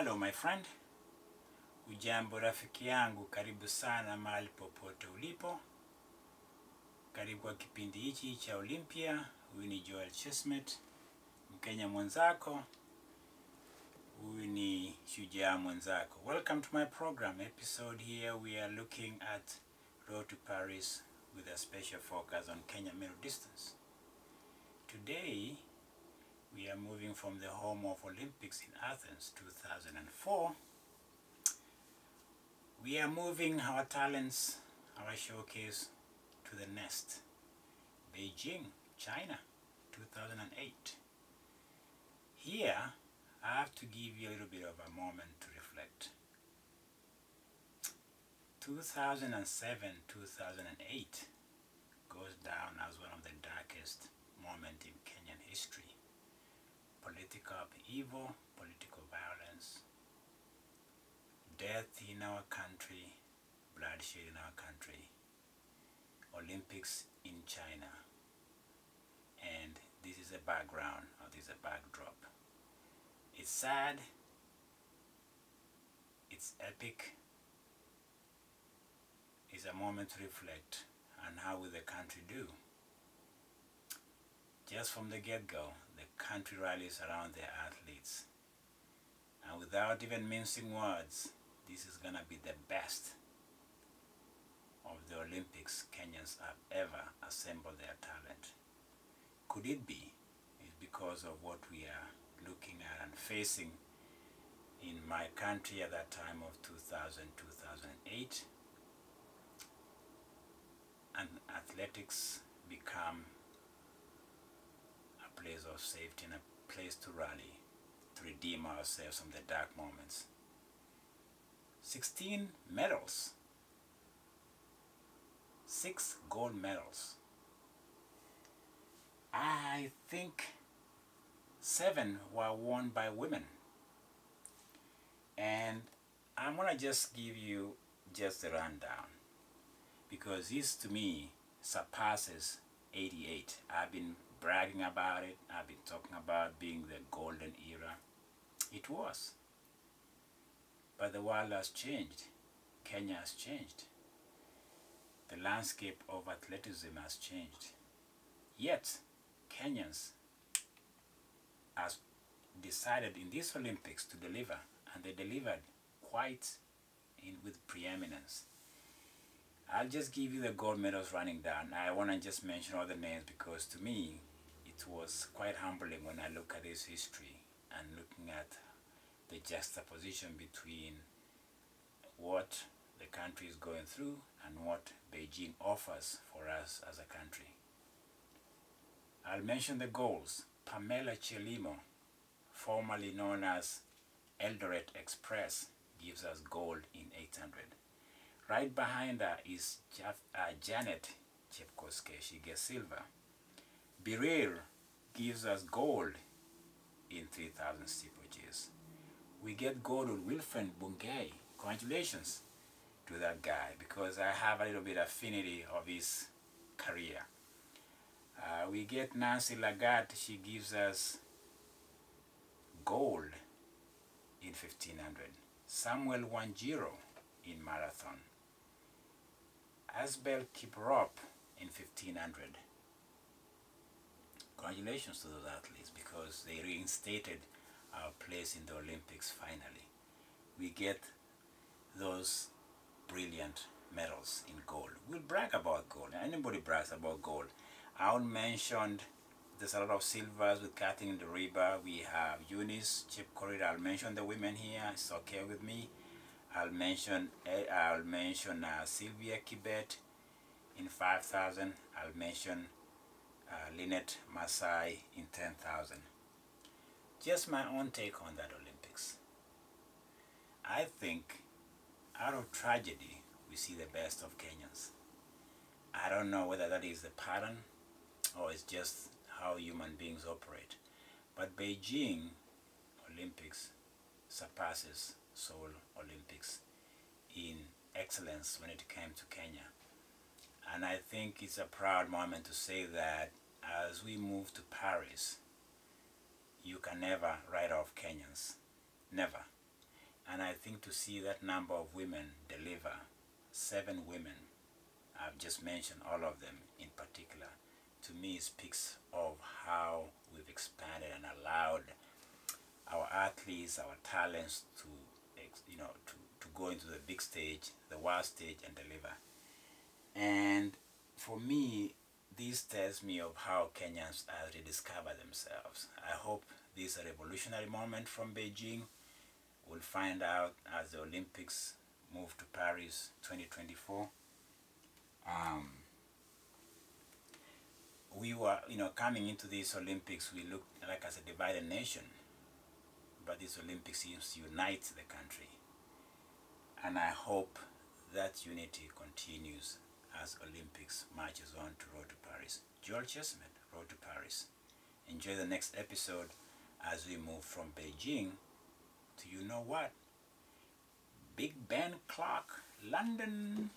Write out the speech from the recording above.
Hello my friend, ujambo rafiki yangu, karibu sana mahali popote ulipo. Karibu kwa kipindi hichi cha Olympia. Huyu ni Joel Chesmet, Mkenya mwenzako. Huyu ni shujaa mwenzako. Welcome to my program episode. Here we are looking at Road to Paris with a special focus on Kenya middle distance. Today we are moving from the home of Olympics in Athens 2004. We are moving our talents, our showcase to the nest. Beijing, China, 2008. Here, I have to give you a little bit of a moment to reflect. 2007, 2008 goes down as one of the darkest moments in Kenyan history. Political upheaval, political violence, death in our country, bloodshed in our country, Olympics in China, and this is a background, or this is a backdrop. It's sad, it's epic, it's a moment to reflect on how will the country do. Just from the get-go, the country rallies around their athletes, and without even mincing words, this is gonna be the best of the Olympics Kenyans have ever assembled their talent. Could it be? It's because of what we are looking at and facing in my country at that time of 2000, 2008. And athletics become a place of safety and a place to rally, to redeem ourselves from the dark moments. 16 medals, 6 gold medals. I think 7 were won by women. And I'm gonna just give you just a rundown, because this to me surpasses 88. I've been bragging about it. I've been talking about being the golden era. It was. But the world has changed. Kenya has changed. The landscape of athleticism has changed. Yet, Kenyans have decided in these Olympics to deliver, and they delivered quite with preeminence. I'll just give you the gold medals running down. I want to just mention all the names because to me, it was quite humbling when I look at this history and looking at the juxtaposition between what the country is going through and what Beijing offers for us as a country. I'll mention the goals. Pamela Chelimo, formerly known as Eldoret Express, gives us gold in 800. Right behind her is Janet Chepkoske. She gets silver. Birir gives us gold in 3,000 steeplechases. We get gold with Wilfred Bungei. Congratulations to that guy, because I have a little bit of affinity of his career. We get Nancy Lagarde. She gives us gold in 1500. Samuel Wanjiro in marathon. Asbel Kiprop in 1500. Congratulations to those athletes, because they reinstated our place in the Olympics finally. We get those brilliant medals in gold. We'll brag about gold. Anybody brags about gold. I'll mention there's a lot of silvers with Kathleen Deriba. We have Eunice Chepkorir. I'll mention the women here. It's okay with me. I'll mention Sylvia Kibet in 5,000. I'll mention Lynette Masai in 10,000. Just my own take on that Olympics. I think out of tragedy, we see the best of Kenyans. I don't know whether that is the pattern or it's just how human beings operate. But Beijing Olympics surpasses Seoul Olympics in excellence when it came to Kenya. And I think it's a proud moment to say that as we move to Paris, you can never write off Kenyans. Never. And I think to see that number of women deliver, 7 women, I've just mentioned all of them in particular, to me speaks of how we've expanded and allowed our athletes, our talents to, to go into the big stage, the world stage, and deliver. And for me, this tells me of how Kenyans rediscover themselves. I hope this is a revolutionary moment from Beijing. We'll find out as the Olympics move to Paris 2024. We were, coming into these Olympics, we looked like as a divided nation, but this Olympics seems to unite the country. And I hope that unity continues as Olympics marches on to Road to Paris. Joel Chestnut, Road to Paris. Enjoy the next episode as we move from Beijing to Big Ben Clock, London.